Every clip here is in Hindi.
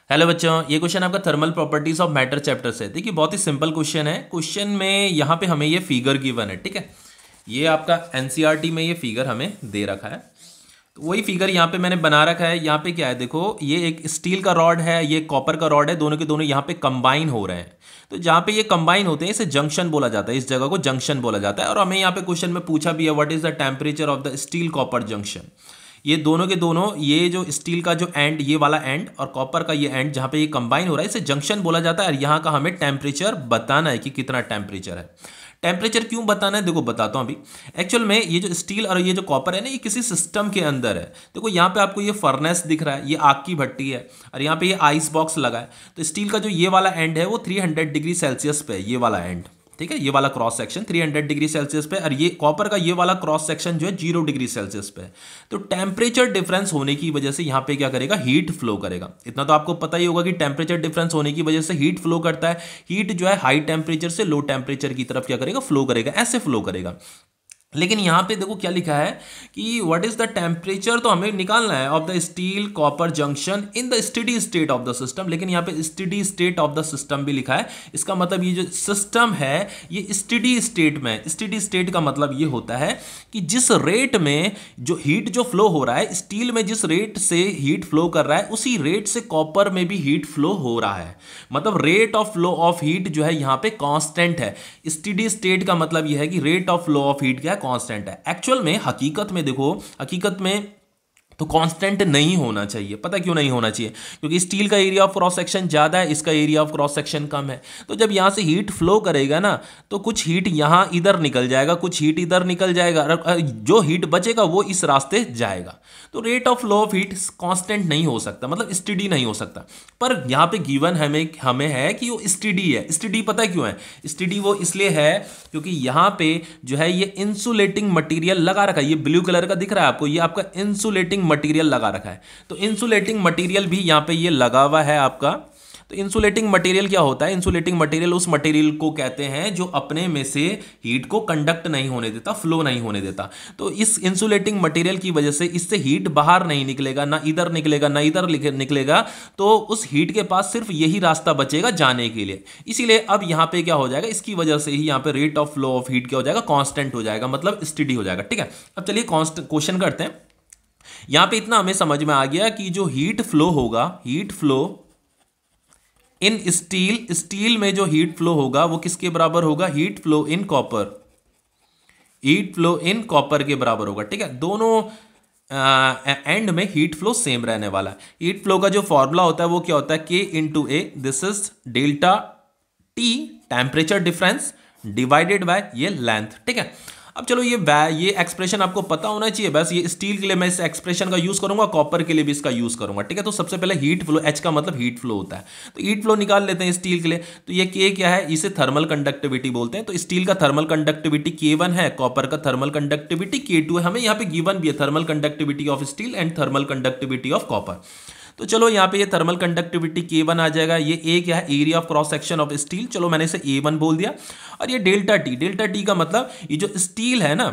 हेलो बच्चों, ये क्वेश्चन आपका thermal properties of matter chapter से है। देखिए बहुत ही सिंपल क्वेश्चन है। क्वेश्चन में यहाँ पे हमें ये फिगर गिवन है, ठीक है। ये आपका एनसीईआरटी में ये फिगर हमें दे रखा है, तो वही फिगर यहाँ पे मैंने बना रखा है। यहाँ पे क्या है, देखो ये एक स्टील का रॉड है, ये कॉपर का रॉड है, दोनों के दोनों यहाँ पे कंबाइन हो रहे हैं। तो जहाँ पे ये कंबाइन होते हैं इसे जंक्शन बोला जाता है, इस जगह को जंक्शन बोला जाता है। और हमें यहाँ पे क्वेश्चन में पूछा भी है what is the temperature of the steel copper junction. ये दोनों के दोनों, ये जो स्टील का जो एंड, ये वाला एंड, और कॉपर का ये एंड जहाँ पे ये कंबाइन हो रहा है इसे जंक्शन बोला जाता है। और यहाँ का हमें टेम्परेचर बताना है कि कितना टेम्परेचर है। टेम्परेचर क्यों बताना है, देखो बताता हूँ अभी। एक्चुअल में ये जो स्टील और ये जो कॉपर है ना, ये किसी सिस्टम के अंदर है। देखो यहाँ पे आपको ये फर्नेस दिख रहा है, ये आग की भट्टी है, और यहाँ पे ये आइस बॉक्स लगा है। तो स्टील का जो ये वाला एंड है वो 300 डिग्री सेल्सियस पे है, ये वाला एंड, ठीक है। ये वाला क्रॉस सेक्शन 300 डिग्री सेल्सियस पे, और ये कॉपर का ये वाला क्रॉस सेक्शन जो है 0 डिग्री सेल्सियस पे है। तो टेम्परेचर डिफरेंस होने की वजह से यहाँ पे क्या करेगा, हीट फ्लो करेगा। इतना तो आपको पता ही होगा कि टेम्परेचर डिफरेंस होने की वजह से हीट फ्लो करता है। हीट जो है हाई टेम्परेचर से लो टेम्परेचर की तरफ क्या करेगा, फ्लो करेगा, ऐसे फ्लो करेगा। लेकिन यहाँ पे देखो क्या लिखा है कि व्हाट इज द टेम्परेचर, तो हमें निकालना है of the steel copper junction in the steady state of the system. लेकिन यहाँ पे steady state of the system भी लिखा है। इसका मतलब ये जो सिस्टम है ये स्टेडी स्टेट में, स्टेडी स्टेट का मतलब ये होता है कि जिस रेट में जो हीट जो फ्लो हो रहा है, स्टील में जिस रेट से हीट फ्लो कर रहा है उसी रेट से कॉपर में भी हीट फ्लो हो रहा है। मतलब rate of flow of heat जो है यहाँ पे कांस्टेंट है। स्टेडी स्टेट का मतलब यह है कि rate of flow of heat क्या है, कांस्टेंट है। एक्चुअल में हकीकत में देखो, हकीकत में तो कांस्टेंट नहीं होना चाहिए। पता क्यों नहीं होना चाहिए, क्योंकि स्टील का एरिया ऑफ क्रॉस सेक्शन ज़्यादा है, इसका एरिया ऑफ क्रॉस सेक्शन कम है। तो जब यहाँ से हीट फ्लो करेगा ना, तो कुछ हीट यहाँ इधर निकल जाएगा, कुछ हीट इधर निकल जाएगा, और जो हीट बचेगा वो इस रास्ते जाएगा। तो rate of flow of heat constant नहीं हो सकता, मतलब स्टेडी नहीं हो सकता। पर यहाँ पे गिवन हमें है कि वो स्टेडी है। स्टेडी पता है क्यों है, स्टेडी वो इसलिए है क्योंकि यहाँ पे जो है ये इंसुलेटिंग मटेरियल लगा रखा है। ये ब्लू कलर का दिख रहा है आपको, ये आपका इंसुलेटिंग मटेरियल लगा रखा है। तो इंसुलेटिंग मटेरियल भी यहाँ पे ये लगा हुआ है आपका। तो इंसुलेटिंग मटेरियल क्या होता है, इंसुलेटिंग मटेरियल उस मटेरियल को कहते हैं जो अपने में से हीट को कंडक्ट नहीं होने देता, फ्लो नहीं होने देता। तो इस इंसुलेटिंग मटेरियल की वजह से इससे हीट बाहर नहीं निकलेगा, ना इधर निकलेगा ना इधर निकलेगा। तो उस हीट के पास सिर्फ यही रास्ता बचेगा जाने के लिए। इसीलिए अब यहाँ पे क्या हो जाएगा, इसकी वजह से ही यहाँ पे rate of flow of heat क्या हो जाएगा, कांस्टेंट हो जाएगा, मतलब स्टेडी हो जाएगा, ठीक है। अब चलिए क्वेश्चन करते हैं। यहां पे इतना हमें समझ में आ गया कि जो हीट फ्लो होगा, heat flow in steel, steel में जो हीट फ्लो होगा वो किसके बराबर होगा, heat flow in copper, heat flow in copper के बराबर होगा, ठीक है। दोनों एंड में हीट फ्लो सेम रहने वाला है। हीट फ्लो का जो फॉर्मूला होता है वो क्या होता है, K into A, this is delta T, temperature difference, divided by ये लेंथ, ठीक है। अब चलो ये एक्सप्रेशन आपको पता होना चाहिए। बस ये स्टील के लिए मैं इस एक्सप्रेशन का यूज करूंगा, कॉपर के लिए भी इसका यूज करूंगा, ठीक है। तो सबसे पहले हीट फ्लो, एच का मतलब हीट फ्लो होता है, तो हीट फ्लो निकाल लेते हैं स्टील के लिए। तो ये के क्या है, इसे थर्मल कंडक्टिविटी बोलते हैं। तो स्टील का थर्मल कंडक्टिविटी K1 है, कॉपर का थर्मल कंडक्टिविटी K2 है। हमें यहाँ पे गिवन भी है thermal conductivity of steel and thermal conductivity of copper. तो चलो यहाँ पे ये थर्मल कंडक्टिविटी K1 आ जाएगा। ये ए क्या है, area of cross section of steel, चलो मैंने इसे A1 बोल दिया। और ये डेल्टा टी, डेल्टा टी का मतलब ये जो स्टील है ना,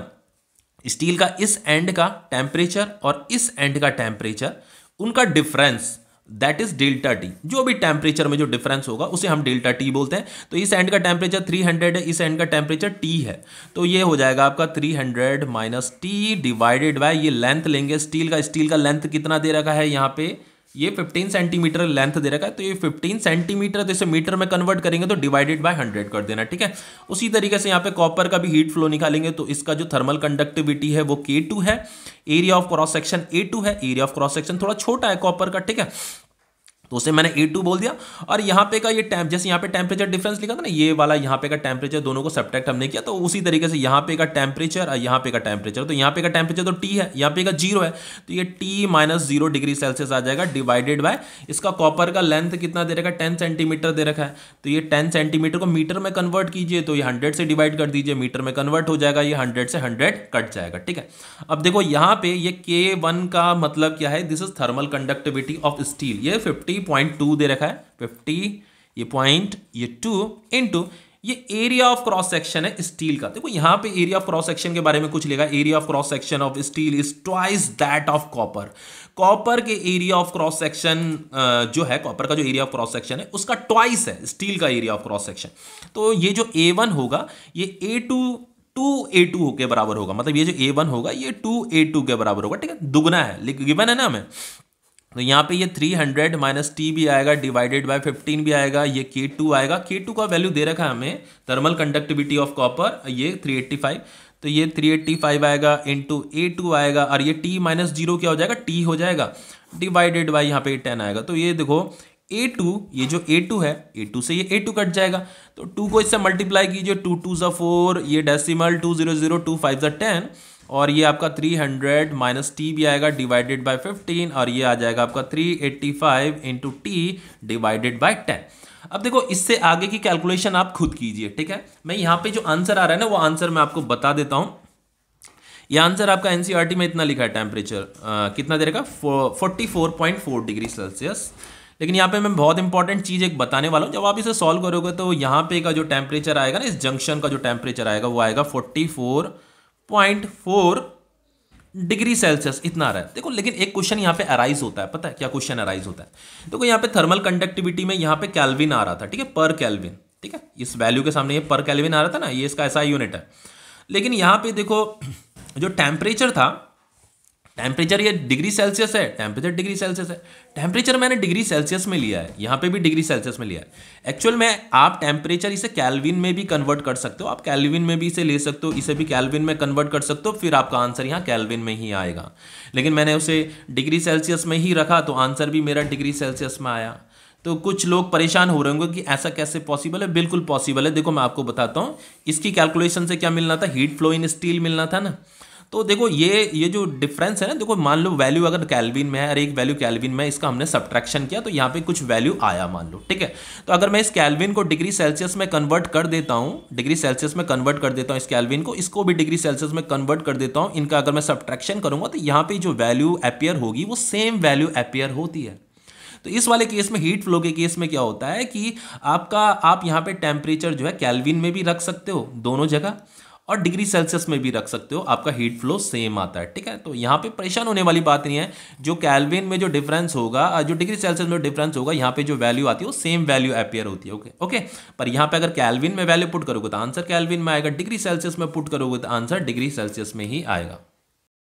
स्टील का इस एंड का टेम्परेचर और इस एंड का टेम्परेचर, उनका difference, that is delta T. जो भी टेम्परेचर में जो डिफरेंस होगा उसे हम डेल्टा टी बोलते हैं। तो इस एंड का टेम्परेचर 300 है, इस एंड का टेम्परेचर T है। तो ये हो जाएगा आपका 300 माइनस टी डिवाइडेड बाय ये लेंथ लेंगे स्टील का। स्टील का लेंथ कितना दे रखा है यहाँ पे, ये 15 सेंटीमीटर लेंथ दे रखा है। तो ये 15 सेंटीमीटर, तो इसे मीटर में कन्वर्ट करेंगे तो डिवाइडेड बाय 100 कर देना, ठीक है। उसी तरीके से यहाँ पे कॉपर का भी हीट फ्लो निकालेंगे। तो इसका जो थर्मल कंडक्टिविटी है वो K2 है, area of cross section A2 है। एरिया ऑफ क्रॉस सेक्शन थोड़ा छोटा है कॉपर का, ठीक है, तो उसे मैंने A2 बोल दिया। और यहाँ पे का ये जैसे यहाँ पे टेम्परेचर डिफरेंस लिखा था ना, ये वाला यहाँ पे का टेम्परेचर, दोनों को सब्ट्रैक्ट हमने किया। तो उसी तरीके से यहाँ पे का टेम्परेचर और यहाँ पे का टेम्परेचर, तो यहाँ पे का टेम्परेचर तो T है, यहाँ पे का 0 है, तो ये T माइनस 0 डिग्री सेल्सियस आ जाएगा, डिवाइडेड बाय इसका कॉपर का लेंथ कितना दे रखा है, 10 सेंटीमीटर दे रखा है। तो ये 10 सेंटीमीटर को मीटर में कन्वर्ट कीजिए, तो ये 100 से डिवाइड कर दीजिए, मीटर में कन्वर्ट हो जाएगा, ये 100 से 100 कट जाएगा, ठीक है। अब देखो यहाँ पे ये K1 का मतलब क्या है, this is thermal conductivity of steel, ये 50.2 दे रखा है, 50 ये पॉइंट ये 2 इंटू ये एरिया ऑफ क्रॉस सेक्शन है स्टील का। देखो यहाँ पे एरिया ऑफ क्रॉस सेक्शन के बारे में कुछ लिखा है, area of cross section of steel is twice that of copper. Copper के एरिया ऑफ क्रॉस सेक्शन जो है, कॉपर का जो एरिया ऑफ क्रॉस सेक्शन है उसका ट्वाइस है स्टील का एरिया ऑफ क्रॉस सेक्शन। तो ये जो A1 होगा ये A2 2A2 के बराबर होगा, मतलब ये जो A1 होगा ये 2A2 के बराबर होगा, ठीक है, दुगना है, गिवन है ना हमें। तो यहाँ पे ये 300 माइनस टी भी आएगा, डिवाइडेड बाय 15 भी आएगा, ये K2 आएगा। K2 का वैल्यू दे रखा है हमें, थर्मल कंडक्टिविटी ऑफ कॉपर, ये 385, तो ये 385 आएगा इंटू A2 आएगा, और ये T माइनस 0 क्या हो जाएगा, T हो जाएगा, डिवाइडेड बाय यहाँ पे 10 आएगा। तो ये देखो A2, ये जो A2 है, A2 से ये A2 कट जाएगा, तो 2 को इससे मल्टीप्लाई कीजिए, 2 2 ज़ा 4, ये डेसिमल 2 0 0, 2 5 ज़ा 10, और ये आपका 300 माइनस टी भी आएगा डिवाइडेड बाय 15, और ये आ जाएगा आपका 385 इंटू टी डिवाइडेड बाय 10। अब देखो इससे आगे की कैलकुलेशन आप खुद कीजिए, ठीक है। मैं यहाँ पे जो आंसर आ रहा है ना वो आंसर मैं आपको बता देता हूँ। ये आंसर आपका एनसीईआरटी में इतना लिखा है, टेम्परेचर कितना दे रखा, 44.4 डिग्री सेल्सियस। लेकिन यहाँ पे मैं बहुत इंपॉर्टेंट चीज़ एक बताने वाला हूँ, जब आप इसे सॉल्व करोगे तो यहाँ पे का जो टेम्परेचर आएगा ना, इस जंक्शन का जो टेम्परेचर आएगा वो आएगा 44.4 डिग्री सेल्सियस, इतना आ रहा है। देखो लेकिन एक क्वेश्चन यहाँ पे अराइज होता है, पता है क्या क्वेश्चन अराइज होता है? देखो यहाँ पे थर्मल कंडक्टिविटी में यहाँ पे केल्विन आ रहा था, ठीक है, पर केल्विन, ठीक है, इस वैल्यू के सामने ये पर केल्विन आ रहा था ना, ये इसका SI यूनिट है। लेकिन यहाँ पे देखो जो टेम्परेचर था, टेम्परेचर ये डिग्री सेल्सियस है, टेम्परेचर डिग्री सेल्सियस है, टेम्परेचर मैंने डिग्री सेल्सियस में लिया है, यहाँ पे भी डिग्री सेल्सियस में लिया है। एक्चुअल में आप टेम्परेचर इसे केल्विन में भी कन्वर्ट कर सकते हो, आप केल्विन में भी इसे ले सकते हो, इसे भी केल्विन में कन्वर्ट कर सकते हो, फिर आपका आंसर यहाँ केल्विन में ही आएगा। लेकिन मैंने उसे डिग्री सेल्सियस में ही रखा तो आंसर भी मेरा डिग्री सेल्सियस में आया। तो कुछ लोग परेशान हो रहे होंगे कि ऐसा कैसे पॉसिबल है। बिल्कुल पॉसिबल है, देखो मैं आपको बताता हूँ। इसकी कैलकुलेशन से क्या मिलना था, हीट फ्लो इन स्टील मिलना था ना। तो देखो ये जो डिफरेंस है ना, देखो मान लो वैल्यू अगर केल्विन में है और एक वैल्यू केल्विन में, इसका हमने सब्ट्रैक्शन किया तो यहाँ पे कुछ वैल्यू आया मान लो, ठीक है। तो अगर मैं इस केल्विन को डिग्री सेल्सियस में कन्वर्ट कर देता हूँ, डिग्री सेल्सियस में कन्वर्ट कर देता हूँ इस केल्विन को, इसको भी डिग्री सेल्सियस में कन्वर्ट कर देता हूँ, इनका अगर मैं सब्ट्रैक्शन करूँगा तो यहाँ पे जो वैल्यू अपीयर होगी वो सेम वैल्यू अपीयर होती है। तो इस वाले केस में, हीट फ्लो के केस में क्या होता है कि आप यहाँ पे टेम्परेचर जो है केल्विन में भी रख सकते हो दोनों जगह, और डिग्री सेल्सियस में भी रख सकते हो, आपका हीट फ्लो सेम आता है, ठीक है। तो यहाँ पे परेशान होने वाली बात नहीं है, जो केल्विन में जो डिफरेंस होगा, जो डिग्री सेल्सियस में डिफरेंस होगा, यहाँ पे जो वैल्यू आती है वो सेम वैल्यू अपीयर होती है, ओके। पर यहाँ पे अगर केल्विन में वैल्यू पुट करोगे तो आंसर केल्विन में आएगा, डिग्री सेल्सियस में पुट करोगे तो आंसर डिग्री सेल्सियस में ही आएगा।